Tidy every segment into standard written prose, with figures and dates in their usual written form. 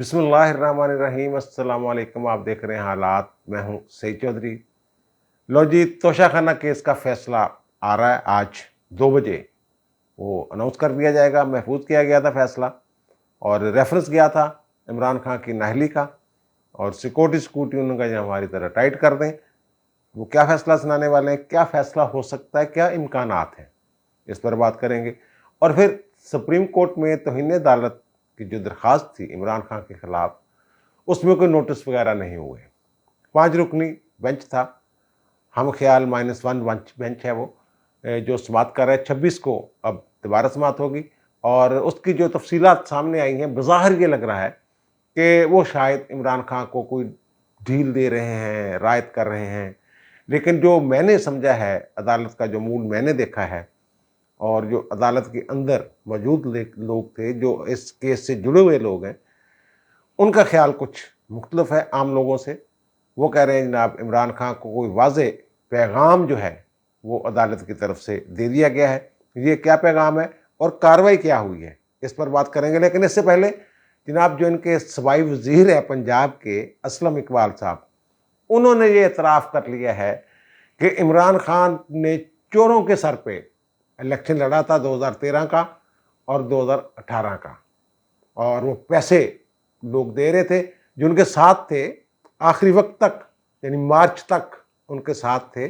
बिस्मिल्लाहिर्रहमानिर्रहीम। अस्सलाम वालेकुम। आप देख रहे हैं हालात। मैं हूं सईद चौधरी। लो जी, तोशाखाना केस का फैसला आ रहा है आज 2 बजे। वो अनाउंस कर दिया जाएगा। महफूज किया गया था फैसला और रेफरेंस गया था इमरान खान की नाहली का, और सिक्योरिटी उनका जो हमारी तरह टाइट कर दें। वो क्या फैसला सुनाने वाले हैं, क्या फैसला हो सकता है, क्या इम्कानात हैं, इस पर बात करेंगे। और फिर सुप्रीम कोर्ट में तौहीन अदालत की जो दरख्वास्त थी इमरान खान के खिलाफ, उसमें कोई नोटिस वगैरह नहीं हुए। 5 रुकनी बेंच था, हम ख्याल -1 बेंच है वो, जो समात कर रहा है। 26 को अब दोबारा समात होगी और उसकी जो तफसीलात सामने आई हैं, बज़ाहिर ये लग रहा है कि वो शायद इमरान खान को कोई ढील दे रहे हैं, रायत कर रहे हैं। लेकिन जो मैंने समझा है, अदालत का जो मूड मैंने देखा है, और जो अदालत के अंदर मौजूद लोग थे जो इस केस से जुड़े हुए लोग हैं, उनका ख्याल कुछ मुख्तलिफ है आम लोगों से। वो कह रहे हैं जनाब इमरान खान को कोई वाज़े पैगाम जो है वो अदालत की तरफ से दे दिया गया है। ये क्या पैगाम है और कार्रवाई क्या हुई है, इस पर बात करेंगे। लेकिन इससे पहले जनाब जो इनके सूबाई वज़ीर है पंजाब के, असलम इकबाल साहब, उन्होंने ये एतराफ़ कर लिया है कि इमरान खान ने चोरों के सर पे इलेक्शन लड़ा था 2013 का और 2018 का, और वो पैसे लोग दे रहे थे जो उनके साथ थे आखिरी वक्त तक, यानी मार्च तक उनके साथ थे।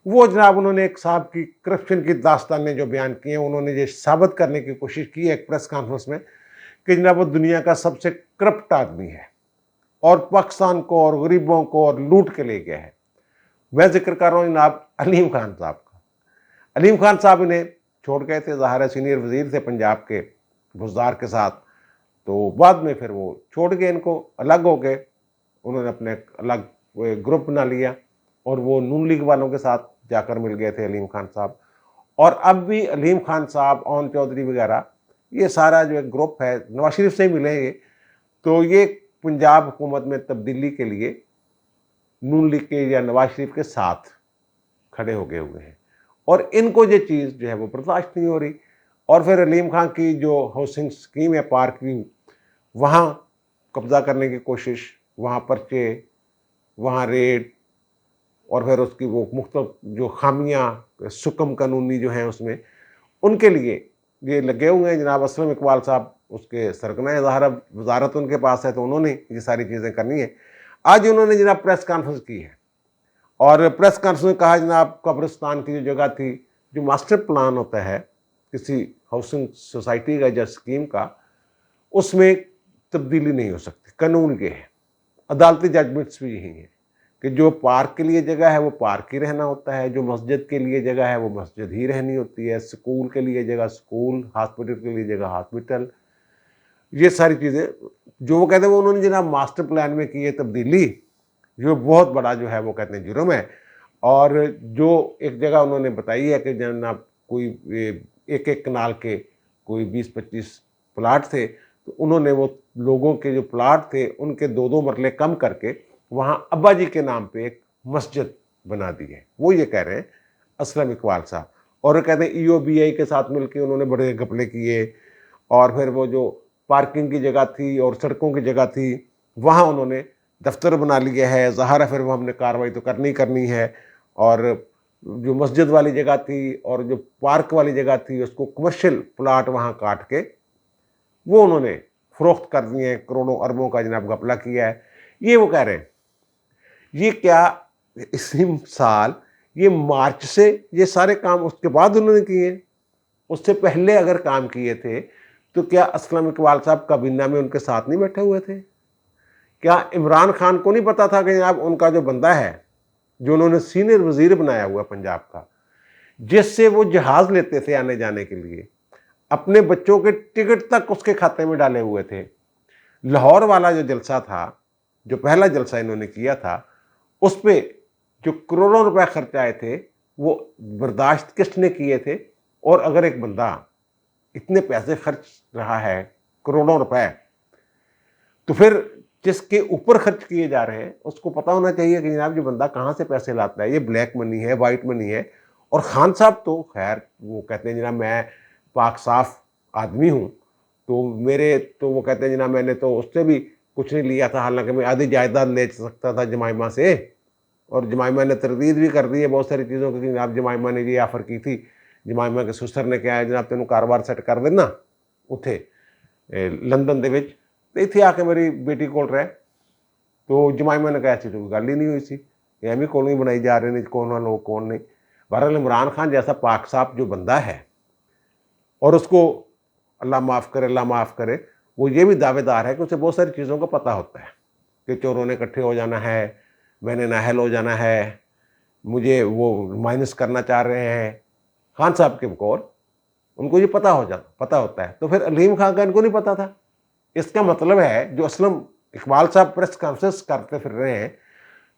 वो जनाब उन्होंने एक साहब की करप्शन की दास्तानें जो बयान की हैं, उन्होंने ये साबित करने की कोशिश की है एक प्रेस कॉन्फ्रेंस में कि जनाब वो दुनिया का सबसे करप्ट आदमी है और पाकिस्तान को और गरीबों को और लूट के ले गया है। मैं जिक्र कर रहा हूँ जनाब अलीम खान साहब का। अलीम खान साहब इन्हें छोड़ गए थे, ज़ाहिर है सीनियर वज़ीर थे पंजाब के बुज़दार के साथ, तो बाद में फिर वो छोड़ गए, इनको अलग हो गए। उन्होंने अपने अलग ग्रुप बना लिया और वो नून लीग वालों के साथ जाकर मिल गए थे अलीम खान साहब। और अब भी अलीम खान साहब, ओन चौधरी वगैरह, ये सारा जो एक ग्रुप है, नवाज शरीफ से ही मिले ये, तो ये पंजाब हुकूमत में तब्दीली के लिए नून लीग के या नवाज शरीफ के साथ खड़े हो गए हुए हैं, और इनको ये चीज़ जो है वो बर्दाश्त नहीं हो रही। और फिर अलीम खान की जो हाउसिंग स्कीम है पार्क की, वहाँ कब्ज़ा करने की कोशिश, वहाँ पर्चे, वहाँ रेड, और फिर उसकी वो मुख्तलिफ जो खामियाँ सुकम कानूनी जो हैं उसमें, उनके लिए ये लगे हुए हैं जनाब असलम इकबाल साहब। उसके सरगना ज़ाहिर वजारत उनके पास है, तो उन्होंने ये सारी चीज़ें करनी है। आज उन्होंने जनाब प्रेस कॉन्फ्रेंस की है और प्रेस कॉन्फ्रेंस में कहा जनाब कब्रिस्तान की जो जगह थी, जो मास्टर प्लान होता है किसी हाउसिंग सोसाइटी का या स्कीम का, उसमें तब्दीली नहीं हो सकती। कानून ये है, अदालती जजमेंट्स भी यही हैं कि जो पार्क के लिए जगह है वो पार्क ही रहना होता है, जो मस्जिद के लिए जगह है वो मस्जिद ही रहनी होती है, स्कूल के लिए जगह स्कूल, हॉस्पिटल के लिए जगह हॉस्पिटल। ये सारी चीज़ें जो वो कहते हैं वो उन्होंने जनाब मास्टर प्लान में की है तब्दीली, जो बहुत बड़ा जो है वो कहते हैं जुर्म है। और जो एक जगह उन्होंने बताई है कि जनाब कोई एक एक कनाल के कोई 20-25 प्लाट थे, तो उन्होंने वो लोगों के जो प्लाट थे उनके 2-2 मरले कम करके वहाँ अब्बा जी के नाम पे एक मस्जिद बना दी है। वो ये कह रहे हैं असलम इकबाल साहब। और वो कहते हैं EOBI के साथ मिलकर उन्होंने बड़े घपले किए, और फिर वो जो पार्किंग की जगह थी और सड़कों की जगह थी, वहाँ उन्होंने दफ्तर बना लिया है। ज़ाहिर है फिर वो हमने कार्रवाई तो करनी करनी है। और जो मस्जिद वाली जगह थी और जो पार्क वाली जगह थी, उसको कमर्शियल प्लाट वहाँ काट के वो उन्होंने फ़रोख्त कर दिए हैं। करोड़ों अरबों का जनाब घपला किया है। ये वो कह रहे हैं। ये क्या इसी साल, ये मार्च से ये सारे काम उसके बाद उन्होंने किए? उससे पहले अगर काम किए थे तो क्या असलम इकबाल साहब काबीना में उनके साथ नहीं बैठे हुए थे? क्या इमरान खान को नहीं पता था कि जनाब उनका जो बंदा है, जो उन्होंने सीनियर वजीर बनाया हुआ पंजाब का, जिससे वो जहाज लेते थे आने जाने के लिए, अपने बच्चों के टिकट तक उसके खाते में डाले हुए थे। लाहौर वाला जो जलसा था, जो पहला जलसा इन्होंने किया था, उस पे जो करोड़ों रुपए खर्च आए थे वो बर्दाश्त किसने किए थे? और अगर एक बंदा इतने पैसे खर्च रहा है, करोड़ों रुपए, तो फिर जिसके ऊपर खर्च किए जा रहे हैं उसको पता होना चाहिए कि जनाब जो बंदा कहाँ से पैसे लाता है, ये ब्लैक मनी है, वाइट मनी है। और खान साहब तो खैर वो कहते हैं जनाब मैं पाक साफ आदमी हूँ تو میرے تو وہ کہتے ہیں جناب میں نے تو اس سے بھی کچھ نہیں لیا تھا، حالانکہ میں آدھی جائیداد لے سکتا تھا جمائمہ سے، اور جمائمہ نے تردید بھی کر دی ہے بہت ساری چیزوں کی، جناب جمائمہ نے یہ آفر کی تھی، جمائمہ کے سسٹر نے کیا ہے جناب تینوں کاروبار سیٹ کر دینا اتھے لندن دے وچ، تے ایتھے آ کے میری بیٹی کول رہے، تو جمائمہ نے کہا ایسی تو کوئی گل ہی نہیں ہوئی سی، یہ ایویں کولوں ہی بنائی جا رہے ہیں کون لوگ کون نہیں۔ بہرحال عمران خان جیسا پاک صاف جو بندہ ہے، اور اس کو اللہ معاف کرے، اللہ معاف کرے، وہ یہ بھی دعوے دار ہے کہ اسے بہت ساری چیزوں کا پتہ ہوتا ہے کہ چوروں نے اکٹھے ہو جانا ہے، میں نے نااہل ہو جانا ہے، مجھے وہ مائنس کرنا چاہ رہے ہیں، خان صاحب کے بقول ان کو یہ پتہ ہوتا ہے، تو پھر علیم خان کا ان کو نہیں پتہ تھا۔ اس کا مطلب ہے جو اسلم اقبال صاحب پریس کانفرنس کرتے پھر رہے ہیں،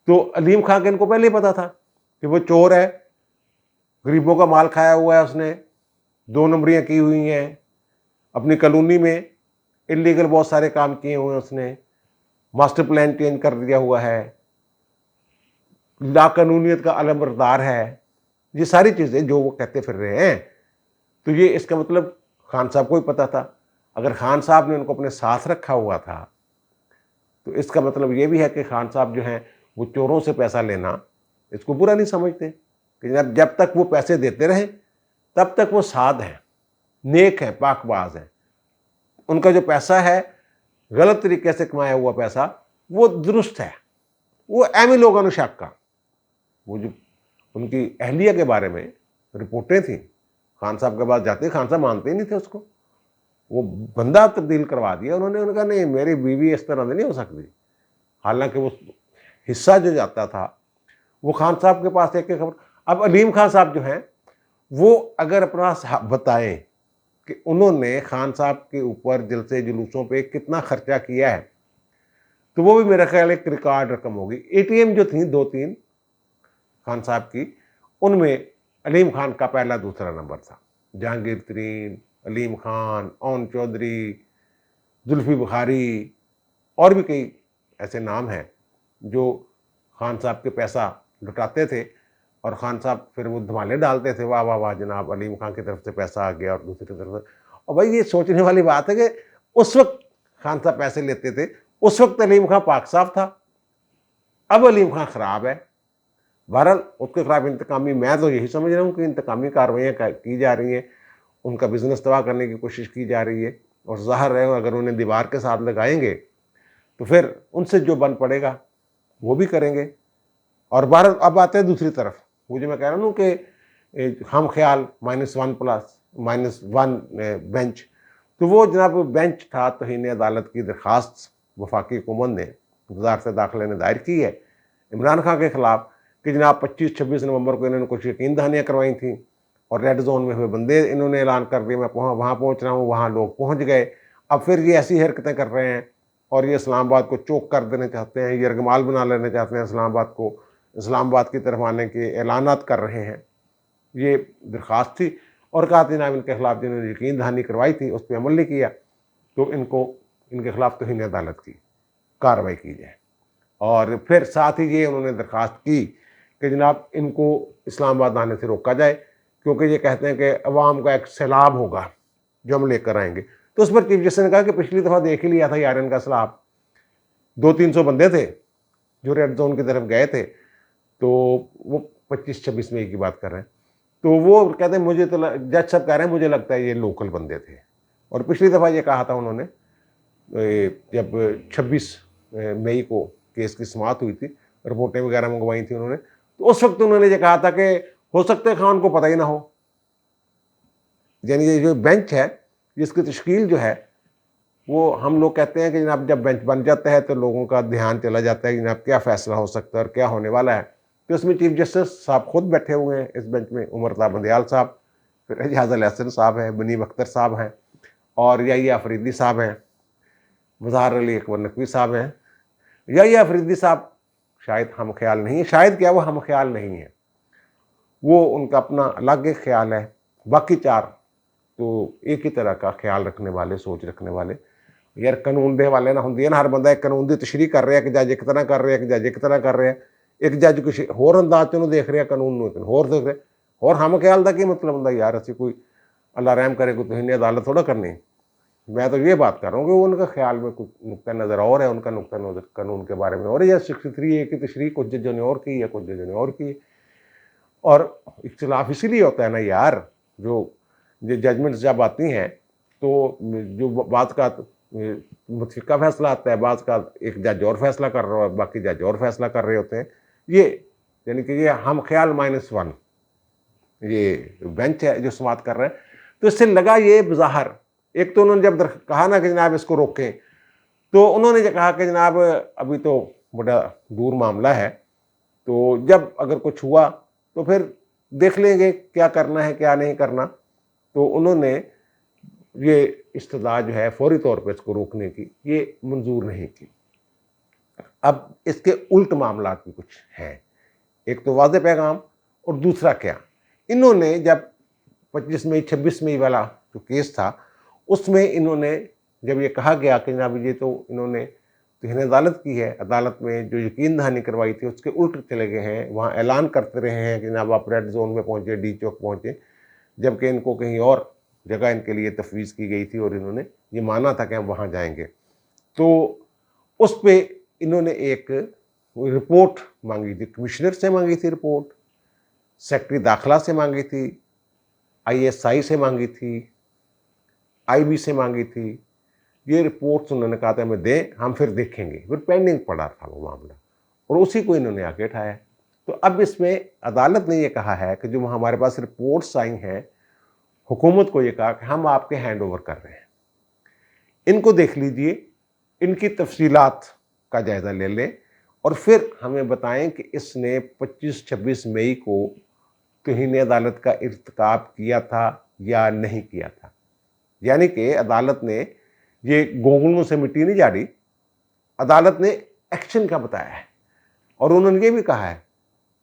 تو علیم خان کا ان کو پہلے ہی پتہ تھا کہ وہ چور ہے، غریبوں کا مال کھایا ہوا ہے، اس نے 2 نمبریاں کی ہوئی ہیں، اپنی کالونی میں انلیگل بہت سارے کام کیے ہوئے ہیں، اس نے ماسٹر پلان چینج کر دیا ہوا ہے، لا قانونیت کا علم بردار ہے، یہ ساری چیزیں جو وہ کہتے پھر رہے ہیں، تو یہ اس کا مطلب خان صاحب کو ہی پتہ تھا۔ اگر خان صاحب نے ان کو اپنے ساتھ رکھا ہوا تھا تو اس کا مطلب یہ بھی ہے کہ خان صاحب جو ہیں وہ چوروں سے پیسہ لینا اس کو برا نہیں سمجھتے، کہ جب تک وہ پیسے دیتے رہیں تب تک وہ سعد ہیں، نیک ہیں، پاک باز ہیں، ان کا جو پیسہ ہے غلط طریقے سے کمایا ہوا پیسہ وہ درست ہے۔ وہ ایمی لوگوں نے شک کا، وہ جو ان کی اہلیہ کے بارے میں رپورٹیں تھیں، خان صاحب کے پاس جاتے خان صاحب مانتے ہی نہیں تھے اس کو، وہ بندہ تبدیل کروا دیا انہوں نے کہا نہیں میری بیوی اس طرح نہیں ہو سکتی، حالانکہ وہ حصہ جو جاتا تھا وہ خان صاحب کے پاس ایک خبر۔ اب علیم خان صاحب جو ہیں وہ اگر اپنا بتائیں کہ انہوں نے خان صاحب کے اوپر جلسے جلوسوں پہ کتنا خرچہ کیا ہے تو وہ بھی میرا خیال ایک ریکارڈ رقم ہوگی۔ اے ٹی ایم جو تھیں 2-3 خان صاحب کی، ان میں علیم خان کا پہلا دوسرا نمبر تھا، جہانگیر ترین، علیم خان، اون چودھری، زلفی بخاری، اور بھی کئی ایسے نام ہیں جو خان صاحب کے پیسہ لٹاتے تھے، اور خان صاحب پھر وہ دھمالے ڈالتے تھے، واہ واہ واہ جناب علیم خان کی طرف سے پیسہ آ گیا، اور دوسری طرف سے۔ اور بھائی یہ سوچنے والی بات ہے کہ اس وقت خان صاحب پیسے لیتے تھے، اس وقت علیم خان پاک صاف تھا، اب علیم خان خراب ہے۔ بہرحال اس کے خلاف انتقامی، میں تو یہی سمجھ رہا ہوں کہ انتقامی کارروائیاں کی جا رہی ہیں، ان کا بزنس تباہ کرنے کی کوشش کی جا رہی ہے، اور ظاہر ہے اگر انہیں دیوار کے ساتھ لگائیں گے تو پھر ان سے جو بن پڑے گا وہ بھی کریں گے۔ اور بہرحال اب آتے ہیں دوسری طرف، وہ جو میں کہہ رہا ہوں کہ ہم خیال -1 بینچ، تو وہ جناب بینچ تھا توہین عدالت کی درخواست وفاقی حکومت نے وزارت داخلہ نے دائر کی ہے عمران خان کے خلاف، کہ جناب 25-26 نومبر کو انہوں نے کچھ یقین دہانیاں کروائی تھیں، اور ریڈ زون میں ہوئے بندے انہوں نے اعلان کر دیا میں وہاں پہنچ رہا ہوں، وہاں لوگ پہنچ گئے۔ اب پھر یہ ایسی حرکتیں کر رہے ہیں، اور یہ اسلام آباد کو چوک کر دینا چاہتے ہیں، یرغمال بنا لینا چاہتے ہیں اسلام آباد کو، اسلام آباد کی طرف آنے کے اعلانات کر رہے ہیں۔ یہ درخواست تھی، اور کہا جناب ان کے خلاف جنہوں نے یقین دہانی کروائی تھی اس پہ عمل نہیں کیا تو ان کے خلاف توہین عدالت کی کارروائی کی جائے۔ اور پھر ساتھ ہی یہ انہوں نے درخواست کی کہ جناب ان کو اسلام آباد آنے سے روکا جائے، کیونکہ یہ کہتے ہیں کہ عوام کا ایک سیلاب ہوگا جو ہم لے کر آئیں گے۔ تو اس پر چیف جسٹس نے کہا کہ پچھلی دفعہ دیکھ ہی لیا تھا یار ان کا سیلاب، 200-300 بندے تھے جو ریڈ زون کی طرف گئے تھے، تو وہ 25-26 مئی کی بات کر رہے ہیں، تو وہ کہتے ہیں مجھے تو جج صاحب کہہ رہے ہیں مجھے لگتا ہے یہ لوکل بندے تھے۔ اور پچھلی دفعہ یہ کہا تھا انہوں نے جب 26 مئی کو کیس کی سماعت ہوئی تھی، رپورٹیں وغیرہ منگوائی تھیں انہوں نے، تو اس وقت انہوں نے یہ کہا تھا کہ ہو سکتا ہے خان کو پتہ ہی نہ ہو۔ یعنی یہ جو بینچ ہے جس کی تشکیل جو ہے وہ ہم لوگ کہتے ہیں کہ جناب جب بینچ بن جاتا ہے تو لوگوں کا دھیان چلا جاتا ہے کہ جناب کیا فیصلہ ہو سکتا ہے اور کیا ہونے والا ہے۔ تو اس میں چیف جسٹس صاحب خود بیٹھے ہوئے ہیں اس بینچ میں، عمر تا بندیال صاحب، پھر اعجاز الحسن صاحب ہیں، منیب اختر صاحب ہیں، اور یحییٰ افریدی صاحب ہیں، مظہر علی اکبر نقوی صاحب ہیں۔ یحییٰ افریدی صاحب شاید ہم خیال نہیں ہے، شاید کیا وہ ہم خیال نہیں ہے، وہ ان کا اپنا الگ ایک خیال ہے، باقی 4 تو ایک ہی طرح کا خیال رکھنے والے، سوچ رکھنے والے۔ یار قانون دے والے نہ ہوندی ہے نا، ہر بندہ ایک قانون دی تشریح کر رہا ہے کہ جج ایک طرح کر رہے ہیں، ایک جج ایک طرح کر رہے ہیں، ایک جج کچھ ہور انداز چ دیکھ رہا قانون نو ہور دیکھ رہے، اور ہم خیال دا کی مطلب ہوندا یار اسی کوئی اللہ رحم کرے کوئی توہین عدالت تھوڑا کرنی۔ मैं तो ये बात कर रहा हूँ कि उनका ख्याल में कुछ नुक्ता नज़र और है, उनका नुक्ता नज़र कानून के बारे में और या 63A की तशरीह कुछ जजों ने और की या कुछ जजों ने और की। और इख्तिलाफ इसीलिए होता है ना यार, जो जजमेंट्स जब आती हैं तो जो बात का मुतफ़िक़ा फैसला आता है, बात का एक जज और फैसला कर रहा है, बाकी जज और फैसला कर रहे होते हैं। ये यानी कि ये हम ख्याल -1 ये बेंच है जो समाअत कर रहे हैं। तो इससे लगा ये बज़ाहिर, एक तो उन्होंने जब कहा ना कि जनाब इसको रोकें, तो उन्होंने जो कहा कि जनाब अभी तो बड़ा दूर मामला है, तो जब अगर कुछ हुआ तो फिर देख लेंगे क्या करना है क्या नहीं करना। तो उन्होंने ये इस्तदा जो है फौरी तौर पर इसको रोकने की ये मंजूर नहीं की। अब इसके उल्ट मामला भी कुछ हैं, एक तो वाज़ेह पैगाम और दूसरा क्या, इन्होंने जब 25 मई 26 मई वाला जो केस था उसमें इन्होंने जब ये कहा गया कि जनाब ये तो इन्होंने तौहीन अदालत की है, अदालत में जो यकीन दहानी करवाई थी उसके उल्ट चले गए हैं, वहाँ ऐलान करते रहे हैं कि जनाब आप रेड जोन में पहुँचे, डी चौक पहुँचे, जबकि इनको कहीं और जगह इनके लिए तफवीज़ की गई थी और इन्होंने ये माना था कि हम वहाँ जाएंगे। तो उस पर इन्होंने एक रिपोर्ट मांगी थी, कमिश्नर से मांगी थी रिपोर्ट, सेक्रेटरी दाखिला से मांगी थी, ISI से मांगी थी, IB से मांगी थी। ये रिपोर्ट्स उन्होंने कहा था हमें दें, हम फिर देखेंगे, फिर पेंडिंग पड़ा था वो मामला और उसी को इन्होंने आगे उठाया। तो अब इसमें अदालत ने ये कहा है कि जो हमारे पास रिपोर्ट्स आई हैं, हुकूमत को ये कहा कि हम आपके हैंड ओवर कर रहे हैं, इनको देख लीजिए, इनकी तफसीलात का जायज़ा ले लें और फिर हमें बताएं कि इसने 25-26 मई को तौहीन अदालत का इर्तिकाब किया था या नहीं किया था। यानी कि अदालत ने ये गोंगलुओं से मिट्टी नहीं झाड़ी, अदालत ने एक्शन का बताया है और उन्होंने ये भी कहा है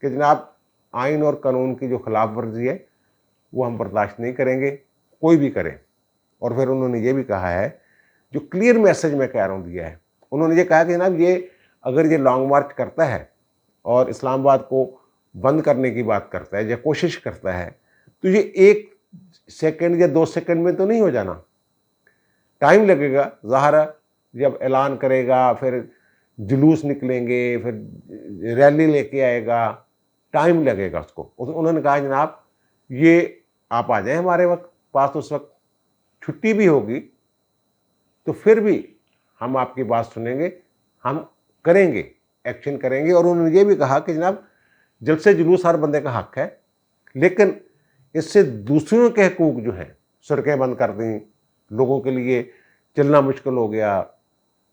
कि जनाब आइन और कानून की जो खिलाफ वर्जी है वो हम बर्दाश्त नहीं करेंगे, कोई भी करे। और फिर उन्होंने ये भी कहा है, जो क्लियर मैसेज मैं कह रहा हूँ दिया है, उन्होंने ये कहा कि जनाब ये अगर ये लॉन्ग मार्च करता है और इस्लामाबाद को बंद करने की बात करता है या कोशिश करता है, तो ये 1 सेकंड या 2 सेकंड में तो नहीं हो जाना, टाइम लगेगा। ज़ाहिर है जब ऐलान करेगा, फिर जुलूस निकलेंगे, फिर रैली लेके आएगा, टाइम लगेगा उसको। उन्होंने कहा जनाब ये आप आ जाएं हमारे पास, उस वक्त छुट्टी भी होगी तो फिर भी हम आपकी बात सुनेंगे, हम करेंगे, एक्शन करेंगे। और उन्होंने ये भी कहा कि जनाब जलसे जुलूस हर बंदे का हक है, लेकिन इससे दूसरों के हकूक जो हैं, सड़कें बंद कर दी, लोगों के लिए चलना मुश्किल हो गया,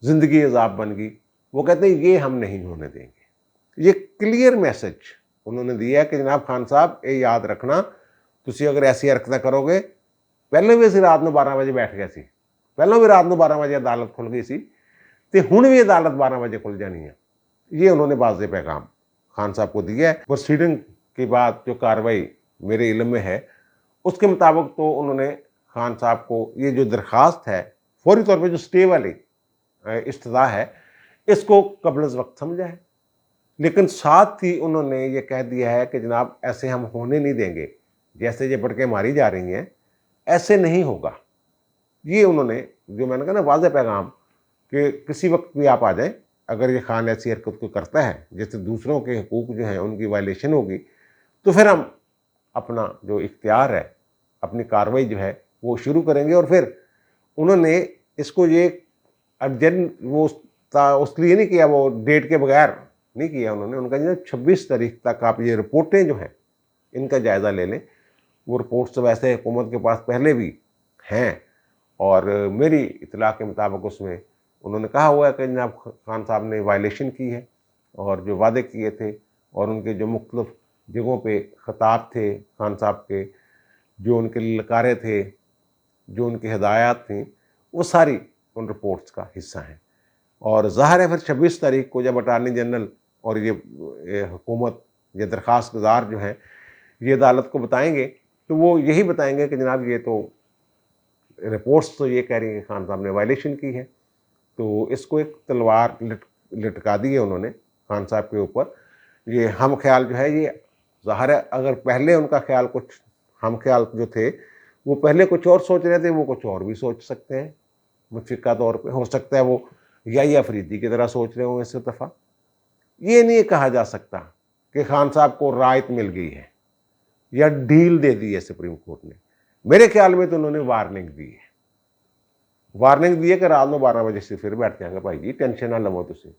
ज़िंदगी अजाब बन गई, वो कहते हैं ये हम नहीं होने देंगे। ये क्लियर मैसेज उन्होंने दिया कि जनाब खान साहब ये याद रखना, तुसी अगर ऐसी हरकतें करोगे, पहले भी ਅਸੀਂ रात ਨੂੰ 12 ਵਜੇ बैठ गए सी, पहलों भी रात ਨੂੰ 12 ਵਜੇ अदालत खुल गई सी, तो हुण भी अदालत 12 ਵਜੇ खुल जानी है। ये उन्होंने वाज़ेह पैगाम खान साहब को दिया है। प्रोसीडिंग के बाद जो कार्रवाई मेरे इल्म में है उसके मुताबिक तो उन्होंने खान साहब को ये जो दरख्वास्त है फौरी तौर पर जो स्टे वाली इस्तदा है इसको कबल अज़ वक्त समझा है, लेकिन साथ ही उन्होंने ये कह दिया है कि जनाब ऐसे हम होने नहीं देंगे, जैसे ये भड़कें मारी जा रही हैं ऐसे नहीं होगा। ये उन्होंने जो मैंने कहा ना वाज़ेह पैगाम कि किसी वक्त भी आप आ जाएं, अगर ये खान ऐसी हरकत को करता है जैसे दूसरों के हकूक़ जो हैं उनकी वायलेशन होगी, तो फिर हम अपना जो इख्तियार है, अपनी कार्रवाई जो है वो शुरू करेंगे। और फिर उन्होंने इसको ये अर्जेंट वो उसके लिए नहीं किया, वो डेट के बगैर नहीं किया उन्होंने। उनका जो 26 तारीख तक आप ये रिपोर्टें जो हैं इनका जायज़ा ले लें। वो रिपोर्ट्स तो वैसे हुकूमत के पास पहले भी हैं और मेरी इतला के मुताबिक उसमें उन्होंने कहा हुआ है कि जनाब खान साहब ने वायलेशन की है और जो वादे किए थे और उनके जो मुख्तलिफ जगहों पे ख़िताब थे खान साहब के, जो उनके ललकारे थे, जो उनकी हिदायत थी, वो सारी उन रिपोर्ट्स का हिस्सा हैं। और ज़ाहिर है फिर 26 तारीख को जब अटार्नी जनरल और ये हुकूमत ये दरख्वास्त गुजार जो हैं ये अदालत को बताएंगे, तो वो यही बताएंगे कि जनाब ये तो रिपोर्ट्स तो ये कह रही हैं कि खान साहब ने वायलेशन की है। तो इसको एक तलवार लटका दी है उन्होंने खान साहब के ऊपर। ये हम ख्याल जो है ये ज़ाहिर है अगर पहले उनका ख्याल कुछ हम ख्याल जो थे वो पहले कुछ और सोच रहे थे, वो कुछ और भी सोच सकते हैं। मुतफ़िक़ा तौर पे। हो सकता है वो याहिया अफरीदी की तरह सोच रहे हों इस दफ़ा। ये नहीं कहा जा सकता कि खान साहब को राहत मिल गई है या डील दे दी है सुप्रीम कोर्ट ने। मेरे ख्याल में तो उन्होंने वार्निंग दी है, वार्निंग दी है कि रात में 12 बजे से फिर बैठ जाएंगे भाई जी, टेंशन ना लवो तुसी।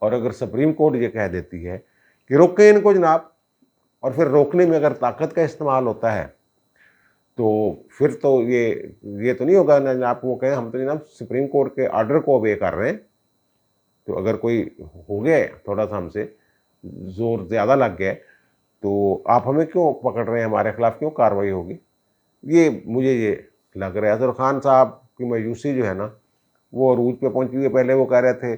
और अगर सुप्रीम कोर्ट ये कह देती है कि रोकें इनको जनाब, और फिर रोकने में अगर ताकत का इस्तेमाल होता है तो फिर तो ये तो नहीं होगा ना जनाब वो कहें हम तो जनाब सुप्रीम कोर्ट के ऑर्डर को ओबे कर रहे हैं। तो अगर कोई हो गया थोड़ा सा हमसे जोर ज़्यादा लग गया तो आप हमें क्यों पकड़ रहे हैं, हमारे खिलाफ क्यों कार्रवाई होगी। ये मुझे ये लग रहा है। अजहर खान साहब की मायूसी जो है ना वो अरूज पे पहुंची हुई है। पहले वो कह रहे थे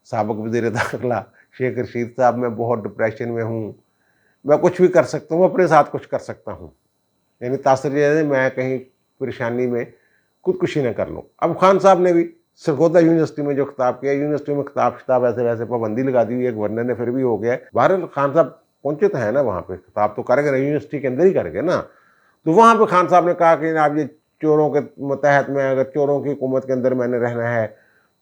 साबिक वज़ीर दाखिला शेख रशीद साहब, मैं बहुत डिप्रेशन में हूँ, मैं कुछ भी कर सकता हूँ, अपने साथ कुछ कर सकता हूँ, यानी तासर ये है मैं कहीं परेशानी में खुदकुशी न कर लूँ। अब खान साहब ने भी सरगोदा यूनिवर्सिटी में जो खिताब किया, यूनिवर्सिटी में खिताब ऐसे वैसे पाबंदी लगा दी हुई है गवर्नर ने, फिर भी हो गया है। बहरहाल खान साहब पहुंचे तो है ना वहाँ पे, खिताब तो करेंगे, यूनिवर्सिटी के अंदर ही करेंगे ना। तो वहाँ पे खान साहब ने कहा कि आप ये चोरों के मतहत में, अगर चोरों की हुकूमत के अंदर मैंने रहना है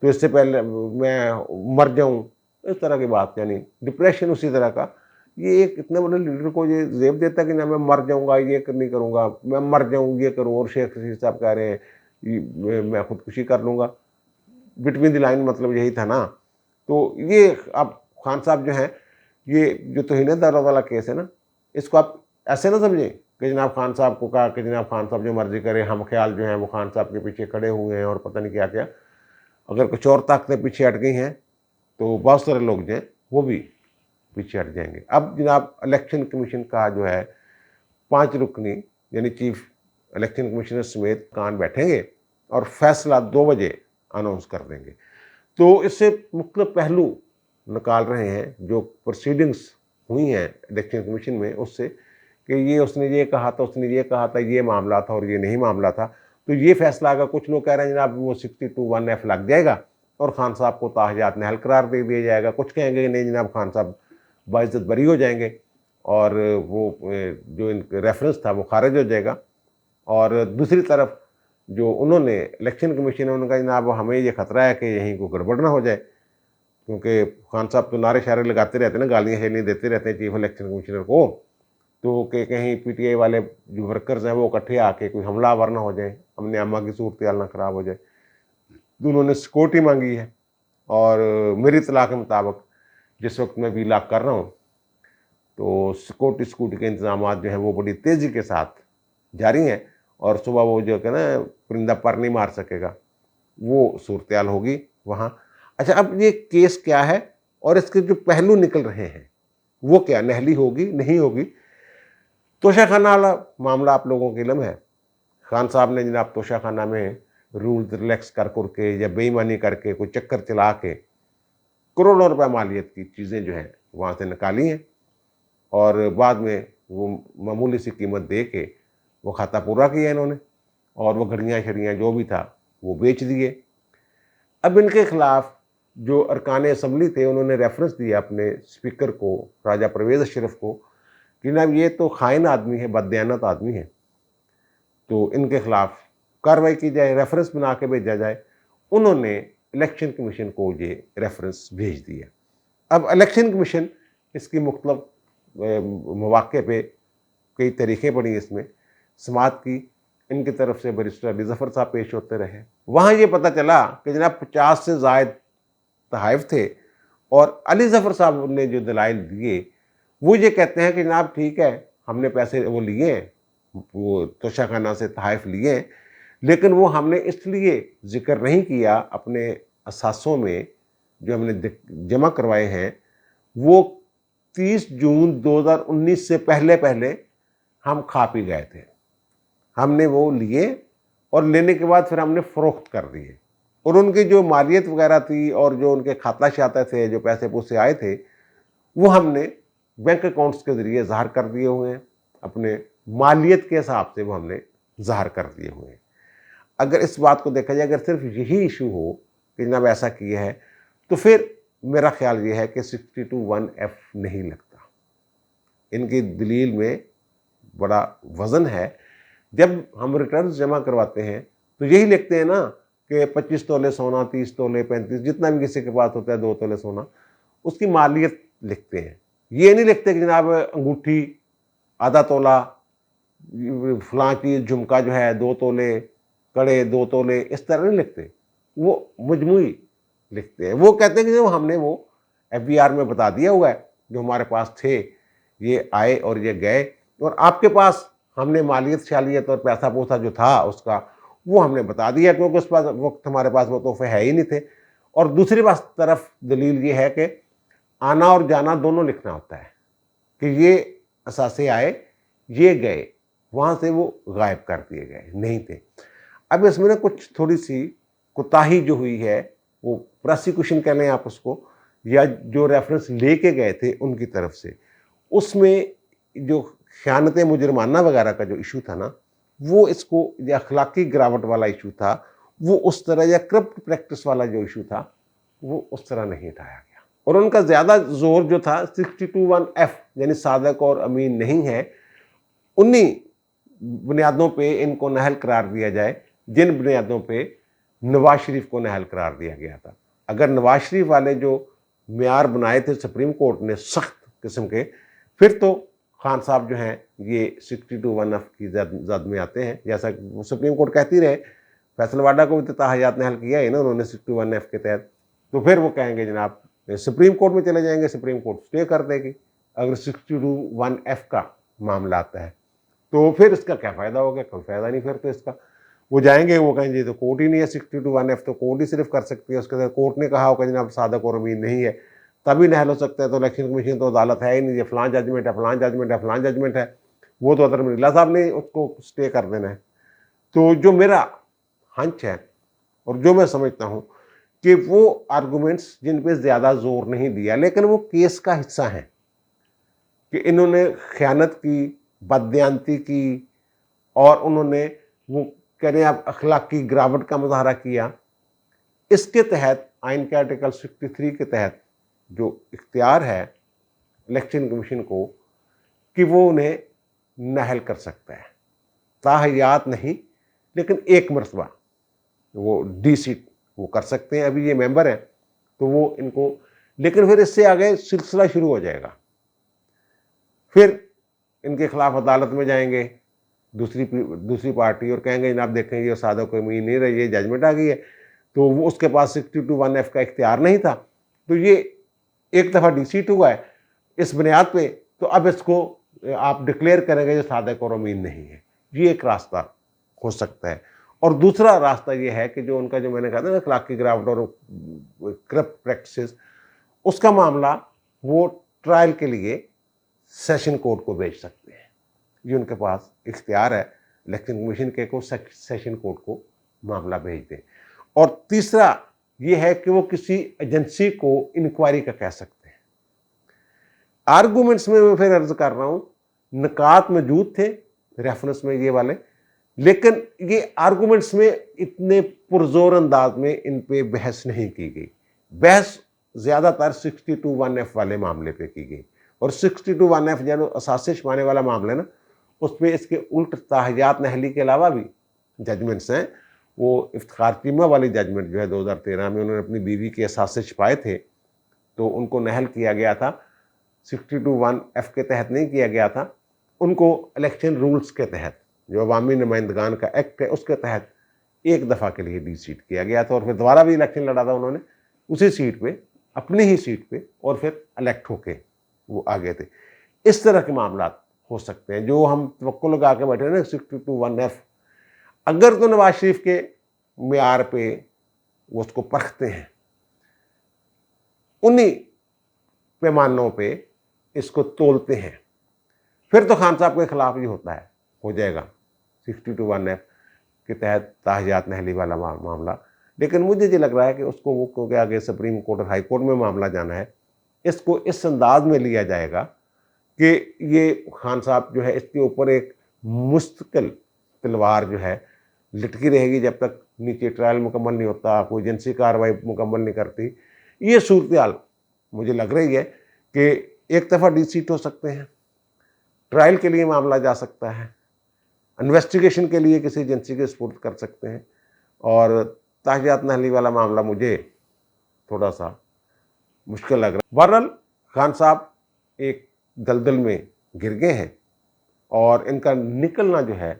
तो इससे पहले मैं मर जाऊँ, इस तरह की बात, यानी डिप्रेशन उसी तरह का। ये एक इतने बड़े लीडर को ये जेब देता कि ना मैं मर जाऊँगा, ये नहीं करूँगा, मैं मर जाऊँ ये करूँ, और शेख रशीद साहब कह रहे हैं मैं खुदकुशी कर लूँगा। बिटवीन द लाइन मतलब यही था ना। तो ये अब खान साहब जो हैं, ये जो तौहीन अदालत वाला केस है ना, इसको आप ऐसे ना समझें कि जनाब खान साहब को कहा कि जनाब खान साहब जो मर्जी करे, हम ख्याल जो हैं वो खान साहब के पीछे खड़े हुए हैं और पता नहीं क्या क्या। अगर कुछ और ताकतें पीछे हट गई हैं तो बहुत सारे लोग जो हैं वो भी पीछे हट जाएंगे। अब जनाब इलेक्शन कमीशन का जो है 5 रुकनी यानी चीफ इलेक्शन कमिश्नर समेत कान बैठेंगे और फैसला 2 बजे अनाउंस कर देंगे। तो इससे मुख्तलिफ पहलू निकाल रहे हैं जो प्रोसीडिंग्स हुई हैं इलेक्शन कमीशन में, उससे कि ये उसने ये कहा था, उसने ये कहा था, ये मामला था और ये नहीं मामला था। तो ये फैसला अगर कुछ लोग कह रहे हैं जनाब वो 62(1)(f) लग जाएगा और खान साहब को ताहयात नाअहल करार दे दिया जाएगा। कुछ कहेंगे कि नहीं जनाब खान साहब बाइज्जत बरी हो जाएंगे और वो जो इनका रेफरेंस था वो खारिज हो जाएगा। और दूसरी तरफ जो उन्होंने इलेक्शन कमीशन ने उन्होंने कहा जनाब हमें ये खतरा है कि यहीं को गड़बड़ ना हो जाए, क्योंकि खान साहब तो नारे शारे लगाते रहते हैं ना, गालियाँ शालियाँ देते रहते हैं चीफ इलेक्शन कमिश्नर को, तो कि कहीं पीटीआई वाले जो वर्कर्स हैं वो इकट्ठे आके कोई हमलावर ना हो जाए, हमने अम्मा की सूरत हाल ना ख़राब हो जाए। तो उन्होंने सिक्योरिटी मांगी है और मेरी इत्तला के मुताबिक जिस वक्त मैं वीलॉग कर रहा हूँ तो सिक्योरिटी के इंतजाम जो हैं वो बड़ी तेज़ी के साथ जारी हैं और सुबह वो जो है ना परिंदा पर नहीं मार सकेगा, वो सूरत हाल होगी वहाँ। अच्छा, अब ये केस क्या है और इसके जो पहलू निकल रहे हैं वो क्या, नहली होगी नहीं होगी। तोशाखाना वाला मामला आप लोगों के इल्म है, खान साहब ने जनाब तोशाखाना में रूल रिलैक्स कर के या बेईमानी करके कोई चक्कर चला के करोड़ों रुपए मालियत की चीज़ें जो हैं वहाँ से निकाली हैं और बाद में वो मामूली सी कीमत दे के वो खाता पूरा किया इन्होंने और वो घड़ियाँ शड़ियाँ जो भी था वो बेच दिए। अब इनके खिलाफ जो अरकान असम्बली थे उन्होंने रेफरेंस दिया अपने स्पीकर को, राजा परवेज़ अशरफ को, कि जनाब ये तो खाइन आदमी है, बददयानत आदमी है, तो इनके खिलाफ कार्रवाई की जाए, रेफरेंस बना के भेजा जाए। उन्होंने इलेक्शन कमीशन को ये रेफरेंस भेज दिया। अब इलेक्शन कमीशन इसकी मुख्तलिफ मौक़े पे कई तरीक़े पड़ी इसमें समाअत की, इनकी तरफ से बैरिस्टर अली ज़फ़र साहब पेश होते रहे। वहाँ ये पता चला कि जनाब 50 से ज़ायद तहाइफ थे और अली ज़फ़र साहब ने जो दलाइल दिए वो ये कहते हैं कि जनाब ठीक है हमने पैसे वो लिए हैं, वो तोशाखाना से तहाइफ लिए हैं, लेकिन वो हमने इसलिए ज़िक्र नहीं किया अपने असासों में जो हमने जमा करवाए हैं, वो 30 जून 2019 से पहले हम खा पी गए थे। हमने वो लिए और लेने के बाद फिर हमने फ़रोख्त कर दिए और उनकी जो मालियत वगैरह थी और जो उनके खाता शाते थे, जो पैसे पूसे आए थे, वो हमने बैंक अकाउंट्स के ज़रिए ज़ाहिर कर दिए हुए हैं, अपने मालियत के हिसाब से वो हमने ज़ाहिर कर दिए हुए हैं। अगर इस बात को देखा जाए, अगर सिर्फ यही इशू हो कि जनाब ऐसा किया है, तो फिर मेरा ख्याल ये है कि 62(1)(f) नहीं लगता। इनकी दलील में बड़ा वज़न है। जब हम रिटर्न्स जमा करवाते हैं तो यही लिखते हैं ना کہ 25 तोले सोना, 30 तोले, 35, जितना भी किसी के पास होता है 2 तोले सोना, उसकी मालियत लिखते हैं। ये नहीं लिखते कि जनाब अंगूठी आधा तोला, फलां चीज़ झुमका जो है 2 तोले, कड़े 2 तोले, इस तरह नहीं लिखते, वो मजमूई लिखते हैं। वो कहते हैं कि जो हमने वो FBR में बता दिया हुआ है, जो हमारे पास थे ये आए और ये गए, और आपके पास हमने मालियत शालियत और पैसा पोसा जो था उसका वो हमने बता दिया, क्योंकि उस वक्त हमारे पास वो तोहफे है ही नहीं थे। और दूसरी तरफ दलील ये है कि आना और जाना दोनों लिखना होता है कि ये असासे आए, ये गए, वहाँ से वो गायब कर दिए गए, नहीं थे। अब इसमें ना कुछ थोड़ी सी कोताही जो हुई है, वो प्रोसिक्यूशन कह लें आप उसको, या जो रेफरेंस लेके गए थे उनकी तरफ से, उसमें जो ख़यानत मुजरमाना वगैरह का जो इशू था ना, वो इसको या अखलाकी गिरावट वाला इशू था, वो उस तरह, या करप्ट प्रैक्टिस वाला जो इशू था वो उस तरह नहीं उठाया गया। और उनका ज़्यादा जोर जो था 62(1)(f यानी सादक और अमीन नहीं है, उन्हीं बुनियादों पे इनको नाअहल करार दिया जाए जिन बुनियादों पे नवाज शरीफ को नाअहल करार दिया गया था। अगर नवाज शरीफ वाले जो मेयार बनाए थे सुप्रीम कोर्ट ने सख्त किस्म के, फिर तो खान साहब जो हैं ये 62(1)(f की जद में आते हैं। जैसा सुप्रीम कोर्ट कहती रहे, फैसलवाडा को भी ताहयात नाअहल किया है ना उन्होंने 61(f) के तहत, तो फिर वो कहेंगे जनाब सुप्रीम कोर्ट में चले जाएंगे, सुप्रीम कोर्ट स्टे कर देगी। अगर 62(1)(f का मामला आता है तो फिर इसका क्या फ़ायदा हो गया? कोई फ़ायदा नहीं फिर तो इसका। वो जाएंगे, वो कहेंगे तो कोर्ट ही नहीं है, 62(1)(f तो कोर्ट ही सिर्फ कर सकती है। उसके बाद कोर्ट ने कहा होगा जनाब सादक और अमीन नहीं है, तभी नाअहल हो सकता है। तो इलेक्शन कमीशन तो अदालत है ही नहीं, ये फलां जजमेंट है, फलां जजमेंट है, फलां जजमेंट है, वो तो अतर मिर्ज़ा साहब ने उसको स्टे कर देना है। तो जो मेरा हंच है और जो मैं समझता हूँ कि वो आर्गूमेंट्स जिन पे ज़्यादा जोर नहीं दिया, लेकिन वो केस का हिस्सा हैं कि इन्होंने ख़यानत की, बददियानती की, और उन्होंने वो कह रहे हैं आप अखलाकी गिरावट का मुजाहरा किया। इसके तहत आइन के आर्टिकल 63 के तहत जो इख्तियार है इलेक्शन कमीशन को कि वो उन्हें नाअहल कर सकता है, ताहयात नहीं, लेकिन एक मरतबा वो डी सीट वो कर सकते हैं। अभी ये मेंबर हैं तो वो इनको, लेकिन फिर इससे आगे सिलसिला शुरू हो जाएगा, फिर इनके खिलाफ अदालत में जाएंगे दूसरी पार्टी और कहेंगे जनाब देखें ये सादक को अमीन नहीं रही, ये जजमेंट आ गई है। तो वो उसके पास 62(1)(f का इख्तियार नहीं था, तो ये एक दफ़ा डी सीट हुआ है इस बुनियाद पे, तो अब इसको आप डिक्लेयर करेंगे जो सादक और अमीन नहीं है। ये एक रास्ता हो सकता है। और दूसरा रास्ता ये है कि जो उनका, जो मैंने कहा था ना अखलाकी गिरावट और करप्ट प्रैक्टिसेस, उसका मामला वो ट्रायल के लिए सेशन कोर्ट को भेज सकते हैं। ये उनके पास इख्तियार है इलेक्शन कमीशन के को सेशन कोर्ट को मामला भेज दें। और तीसरा ये है कि वो किसी एजेंसी को इंक्वायरी का कह सकते हैं। आर्गूमेंट्स में मैं फिर अर्ज कर रहा हूँ, निकात मौजूद थे रेफरेंस में ये वाले, लेकिन ये आर्गूमेंट्स में इतने पुरजोर अंदाज में इन पे बहस नहीं की गई। बहस ज़्यादातर 62(1)(f वाले मामले पे की गई, और 62(1)(f जो असासे छुपाने वाला मामला है ना, उस पर इसके उल्ट ताहयात नाअहली के अलावा भी जजमेंट्स हैं। वो इफ्तिखार चीमा वाली जजमेंट जो है 2013 में, उन्होंने अपनी बीवी के असासे छुपाए थे तो उनको नाअहल किया गया था, 62(1)(f के तहत नहीं किया गया था, उनको इलेक्शन रूल्स के तहत, जो अवामी नुमाइंदगान का एक्ट है उसके तहत एक दफ़ा के लिए डी सीट किया गया था, और फिर दोबारा भी इलेक्शन लड़ा था उन्होंने उसी सीट पे, अपनी ही सीट पे, और फिर इलेक्ट होके वो आ गए थे। इस तरह के मामला हो सकते हैं जो हम तवक्को लगा के बैठे ना 62(1)(f। अगर तो नवाज शरीफ के मेयार पे वो उसको परखते हैं, उन्हीं पैमानों पे इसको तोलते हैं, फिर तो खान साहब के खिलाफ ही होता है, हो जाएगा 62(1)(f के तहत ताहयात नाअहली वाला मामला। लेकिन मुझे ये लग रहा है कि उसको वो, क्योंकि आगे सुप्रीम कोर्ट और हाई कोर्ट में मामला जाना है, इसको इस अंदाज में लिया जाएगा कि ये खान साहब जो है इसके ऊपर एक मुस्तकिल तलवार जो है लटकी रहेगी जब तक नीचे ट्रायल मुकम्मल नहीं होता, कोई एजेंसी कार्रवाई मुकम्मल नहीं करती। ये सूरत हाल मुझे लग रही है कि एक दफ़ा डी सीट हो सकते हैं, ट्रायल के लिए मामला जा सकता है, इन्वेस्टिगेशन के लिए किसी एजेंसी के सपुर्द कर सकते हैं, और ताहियात नहली वाला मामला मुझे थोड़ा सा मुश्किल लग रहा है। बहरहाल खान साहब एक दलदल में गिर गए हैं और इनका निकलना जो है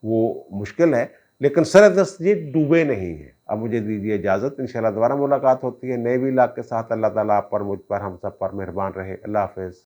वो मुश्किल है, लेकिन सरदस्त ये डूबे नहीं हैं। अब मुझे दीजिए इजाज़त, इंशाल्लाह दोबारा मुलाकात होती है नए व्लॉग के साथ। अल्लाह ताला आप पर, मुझ पर, हम सब पर मेहरबान रहे। अल्लाह हाफ़िज़।